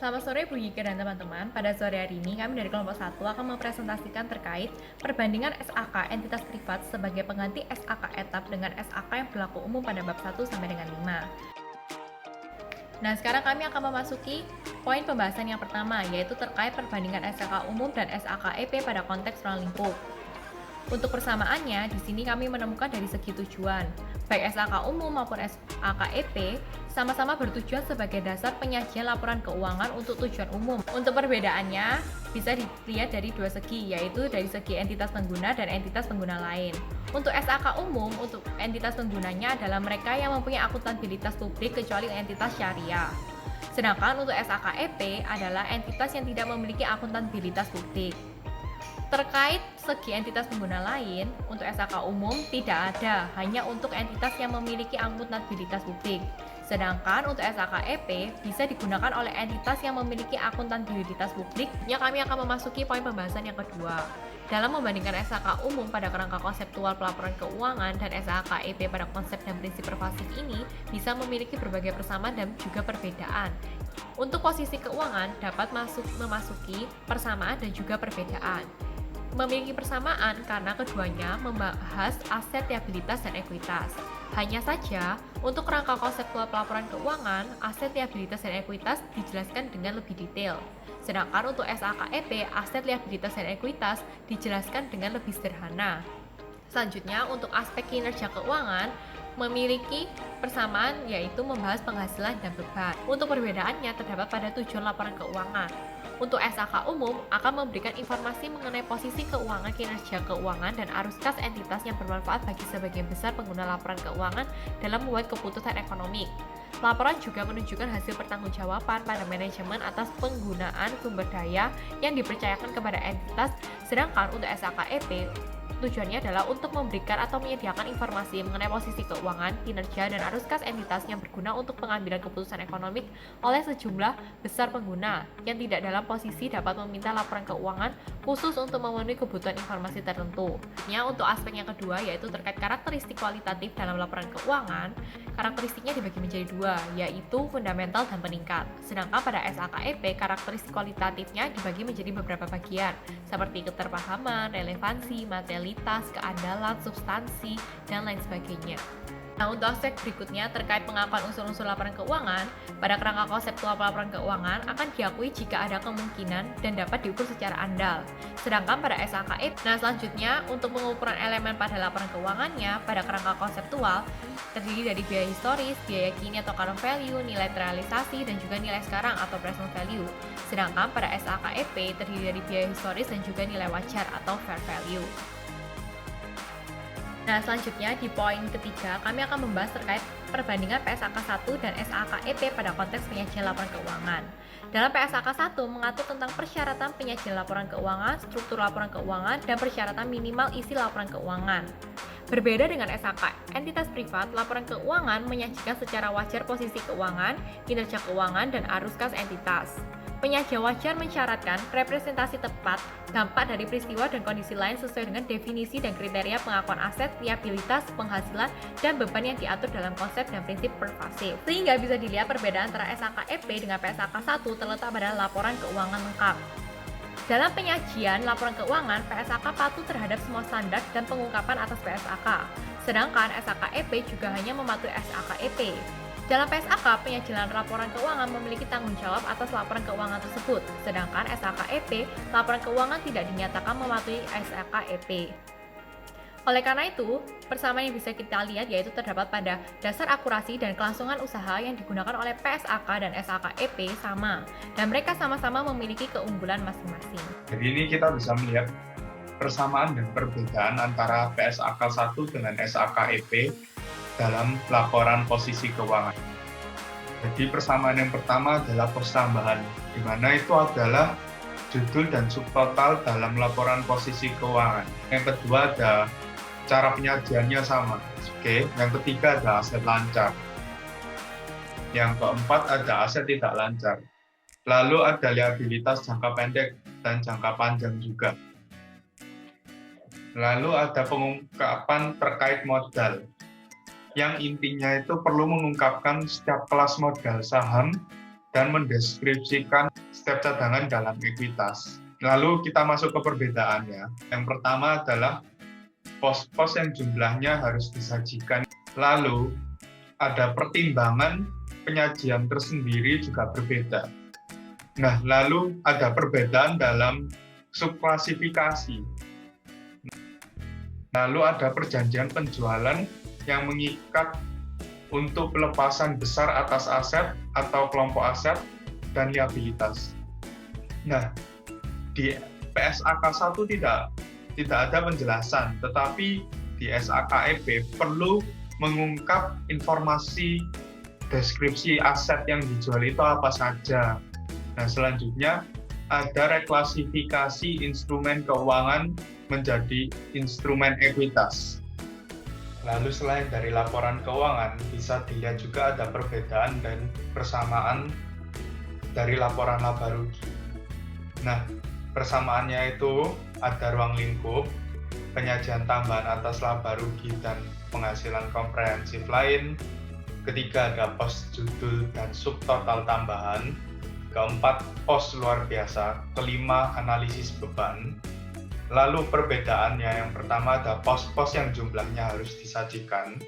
Selamat sore Bu Yike dan teman-teman. Pada sore hari ini kami dari kelompok 1 akan mempresentasikan terkait perbandingan SAK entitas privat sebagai pengganti SAK etap dengan SAK yang berlaku umum pada bab 1 sampai dengan 5. Nah, sekarang kami akan memasuki poin pembahasan yang pertama, yaitu terkait perbandingan SAK umum dan SAK EP pada konteks ruang lingkup. Untuk persamaannya, di sini kami menemukan dari segi tujuan. Baik SAK umum maupun SAK EP sama-sama bertujuan sebagai dasar penyajian laporan keuangan untuk tujuan umum. Untuk perbedaannya bisa dilihat dari dua segi, yaitu dari segi entitas pengguna dan entitas pengguna lain. Untuk SAK umum, untuk entitas penggunanya adalah mereka yang mempunyai akuntabilitas publik kecuali entitas syariah. Sedangkan untuk SAK EP adalah entitas yang tidak memiliki akuntabilitas publik. Terkait segi entitas pengguna lain, untuk SAK umum tidak ada, hanya untuk entitas yang memiliki akuntabilitas publik. Sedangkan untuk SAK EP bisa digunakan oleh entitas yang memiliki akuntabilitas publik. Ya, kami akan memasuki poin pembahasan yang kedua. Dalam membandingkan SAK umum pada kerangka konseptual pelaporan keuangan dan SAK EP pada konsep dan prinsip pervasif ini bisa memiliki berbagai persamaan dan juga perbedaan. Untuk posisi keuangan dapat memasuki persamaan dan juga perbedaan. Memiliki persamaan karena keduanya membahas aset, liabilitas, dan ekuitas. Hanya saja, untuk kerangka konseptual pelaporan keuangan, aset, liabilitas, dan ekuitas dijelaskan dengan lebih detail. Sedangkan untuk SAK EP, aset, liabilitas, dan ekuitas dijelaskan dengan lebih sederhana. Selanjutnya, untuk aspek kinerja keuangan, memiliki persamaan yaitu membahas penghasilan dan beban. Untuk perbedaannya terdapat pada tujuan laporan keuangan. Untuk SAK umum akan memberikan informasi mengenai posisi keuangan, kinerja keuangan, dan arus kas entitas yang bermanfaat bagi sebagian besar pengguna laporan keuangan dalam membuat keputusan ekonomi. Laporan juga menunjukkan hasil pertanggungjawaban pada manajemen atas penggunaan sumber daya yang dipercayakan kepada entitas, sedangkan untuk SAK EP tujuannya adalah untuk memberikan atau menyediakan informasi mengenai posisi keuangan, kinerja, dan arus kas entitas yang berguna untuk pengambilan keputusan ekonomi oleh sejumlah besar pengguna yang tidak dalam posisi dapat meminta laporan keuangan khusus untuk memenuhi kebutuhan informasi tertentu. Untuk aspek yang kedua yaitu terkait karakteristik kualitatif dalam laporan keuangan, karakteristiknya dibagi menjadi dua, yaitu fundamental dan peningkat. Sedangkan pada SAK EP, karakteristik kualitatifnya dibagi menjadi beberapa bagian, seperti keterpahaman, relevansi, materialitas, keandalan, substansi, dan lain sebagainya. Nah, untuk aspek berikutnya terkait pengakuan unsur-unsur laporan keuangan, pada kerangka konseptual pelaporan keuangan akan diakui jika ada kemungkinan dan dapat diukur secara andal. Sedangkan pada SAKE, selanjutnya untuk pengukuran elemen pada laporan keuangannya pada kerangka konseptual terdiri dari biaya historis, biaya kini atau current value, nilai realisasi, dan juga nilai sekarang atau present value. Sedangkan pada SAKEP terdiri dari biaya historis dan juga nilai wajar atau fair value. Nah, selanjutnya di poin ketiga, kami akan membahas terkait perbandingan PSAK 1 dan SAK EP pada konteks penyajian laporan keuangan. Dalam PSAK 1 mengatur tentang persyaratan penyajian laporan keuangan, struktur laporan keuangan, dan persyaratan minimal isi laporan keuangan. Berbeda dengan SAK entitas privat, laporan keuangan menyajikan secara wajar posisi keuangan, kinerja keuangan, dan arus kas entitas. Penyajian wajar mensyaratkan representasi tepat dampak dari peristiwa dan kondisi lain sesuai dengan definisi dan kriteria pengakuan aset, liabilitas, penghasilan, dan beban yang diatur dalam konsep dan prinsip pervasif. Sehingga bisa dilihat perbedaan antara SAK EP dengan PSAK 1 terletak pada laporan keuangan lengkap. Dalam penyajian laporan keuangan, PSAK patuh terhadap semua standar dan pengungkapan atas PSAK, sedangkan SAK EP juga hanya mematuhi SAK EP. Dalam PSAK, penyajian laporan keuangan memiliki tanggung jawab atas laporan keuangan tersebut, sedangkan SAK EP, laporan keuangan tidak dinyatakan mematuhi SAK EP. Oleh karena itu, persamaan yang bisa kita lihat yaitu terdapat pada dasar akurasi dan kelangsungan usaha yang digunakan oleh PSAK dan SAK EP sama, dan mereka sama-sama memiliki keunggulan masing-masing. Jadi ini kita bisa melihat persamaan dan perbedaan antara PSAK 1 dengan SAK EP dalam laporan posisi keuangan. Jadi persamaan yang pertama adalah pos tambahan, di mana itu adalah judul dan subtotal dalam laporan posisi keuangan. Yang kedua ada cara penyajiannya sama. Oke. Yang ketiga ada aset lancar. Yang keempat ada aset tidak lancar. Lalu ada liabilitas jangka pendek dan jangka panjang juga. Lalu ada pengungkapan terkait modal, yang intinya itu perlu mengungkapkan setiap kelas modal saham dan mendeskripsikan setiap cadangan dalam ekuitas. Lalu kita masuk ke perbedaannya. Yang pertama adalah pos-pos yang jumlahnya harus disajikan. Lalu ada pertimbangan penyajian tersendiri juga berbeda. Nah, lalu ada perbedaan dalam subklasifikasi. Lalu ada perjanjian penjualan yang mengikat untuk pelepasan besar atas aset atau kelompok aset dan liabilitas. Nah, di PSAK 1 tidak ada penjelasan, tetapi di SAKEP perlu mengungkap informasi deskripsi aset yang dijual itu apa saja. Nah, selanjutnya ada reklasifikasi instrumen keuangan menjadi instrumen ekuitas. Lalu selain dari laporan keuangan, bisa dilihat juga ada perbedaan dan persamaan dari laporan laba rugi. Nah, persamaannya itu ada ruang lingkup, penyajian tambahan atas laba rugi dan penghasilan komprehensif lain. Ketiga, ada pos judul dan subtotal tambahan. Keempat, pos luar biasa. Kelima, analisis beban. Lalu perbedaannya, yang pertama ada pos-pos yang jumlahnya harus disajikan.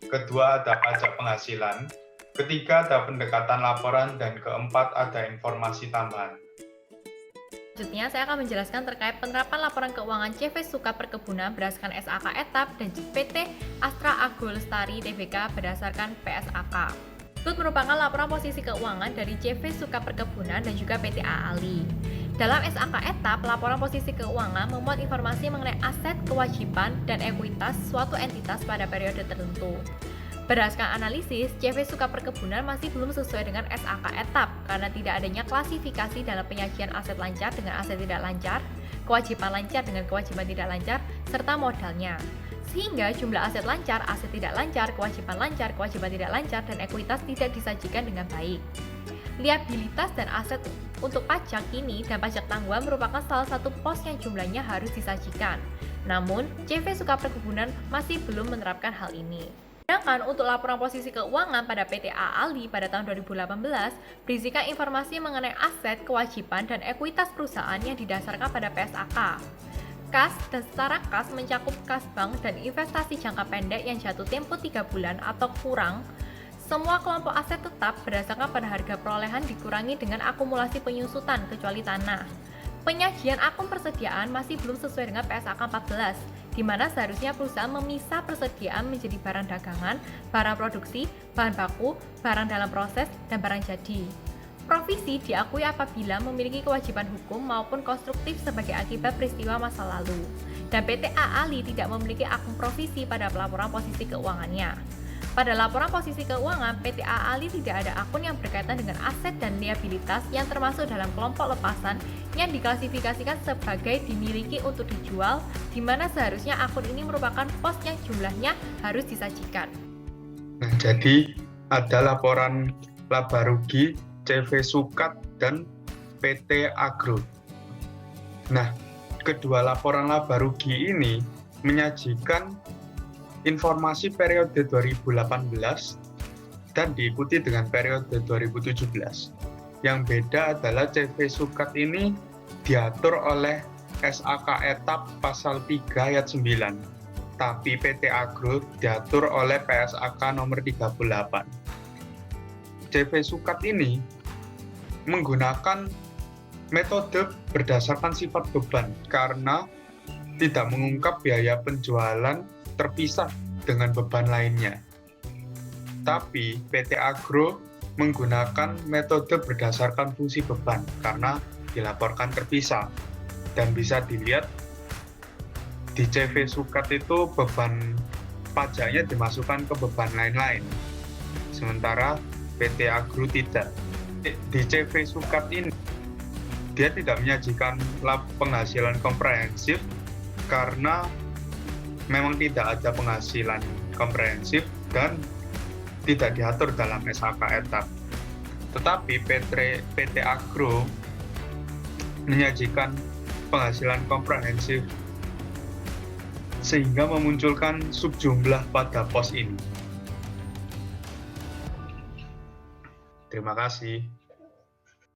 Kedua, ada pajak penghasilan. Ketiga, ada pendekatan laporan. Dan keempat, ada informasi tambahan. Selanjutnya, saya akan menjelaskan terkait penerapan laporan keuangan CV Suka Perkebunan berdasarkan SAK Etap dan PT Astra Agro Lestari Tbk berdasarkan PSAK. Berikut merupakan laporan posisi keuangan dari CV Suka Perkebunan dan juga PT AALI. Dalam SAK Etap, laporan posisi keuangan memuat informasi mengenai aset, kewajiban, dan ekuitas suatu entitas pada periode tertentu. Berdasarkan analisis, CV Suka Perkebunan masih belum sesuai dengan SAK Etap karena tidak adanya klasifikasi dalam penyajian aset lancar dengan aset tidak lancar, kewajiban lancar dengan kewajiban tidak lancar, serta modalnya. Sehingga jumlah aset lancar, aset tidak lancar, kewajiban tidak lancar, dan ekuitas tidak disajikan dengan baik. Liabilitas dan aset untuk pajak ini dan pajak tanggungan merupakan salah satu pos yang jumlahnya harus disajikan. Namun, CV Suka Perkebunan masih belum menerapkan hal ini. Sedangkan untuk laporan posisi keuangan pada PT AALI pada tahun 2018 berisikan informasi mengenai aset, kewajiban, dan ekuitas perusahaan yang didasarkan pada PSAK. Kas dan setara kas mencakup kas bank dan investasi jangka pendek yang jatuh tempo 3 bulan atau kurang. Semua kelompok aset tetap berdasarkan pada harga perolehan dikurangi dengan akumulasi penyusutan kecuali tanah. Penyajian akun persediaan masih belum sesuai dengan PSAK 14, di mana seharusnya perusahaan memisah persediaan menjadi barang dagangan, barang produksi, bahan baku, barang dalam proses, dan barang jadi. Provisi diakui apabila memiliki kewajiban hukum maupun konstruktif sebagai akibat peristiwa masa lalu. Dan PT AALI tidak memiliki akun provisi pada pelaporan posisi keuangannya. Pada laporan posisi keuangan, PT AALI tidak ada akun yang berkaitan dengan aset dan liabilitas yang termasuk dalam kelompok lepasan yang diklasifikasikan sebagai dimiliki untuk dijual, di mana seharusnya akun ini merupakan pos yang jumlahnya harus disajikan. Nah, jadi ada laporan laba rugi, CV Sukat, dan PT Agro. Nah, kedua laporan laba rugi ini menyajikan informasi periode 2018 dan diikuti dengan periode 2017. Yang beda adalah CV Sukat ini diatur oleh SAK Etap pasal 3 ayat 9, tapi PT Agro diatur oleh PSAK nomor 38. CV Sukat ini menggunakan metode berdasarkan sifat beban karena tidak mengungkap biaya penjualan terpisah dengan beban lainnya. Tapi PT Agro menggunakan metode berdasarkan fungsi beban karena dilaporkan terpisah. Dan bisa dilihat di CV Sukat itu beban pajaknya dimasukkan ke beban lain-lain. Sementara PT Agro tidak. Di CV Sukat ini dia tidak menyajikan penghasilan komprehensif karena memang tidak ada penghasilan komprehensif dan tidak diatur dalam SAK Etap. Tetapi PT Agro menyajikan penghasilan komprehensif sehingga memunculkan subjumlah pada pos ini. Terima kasih.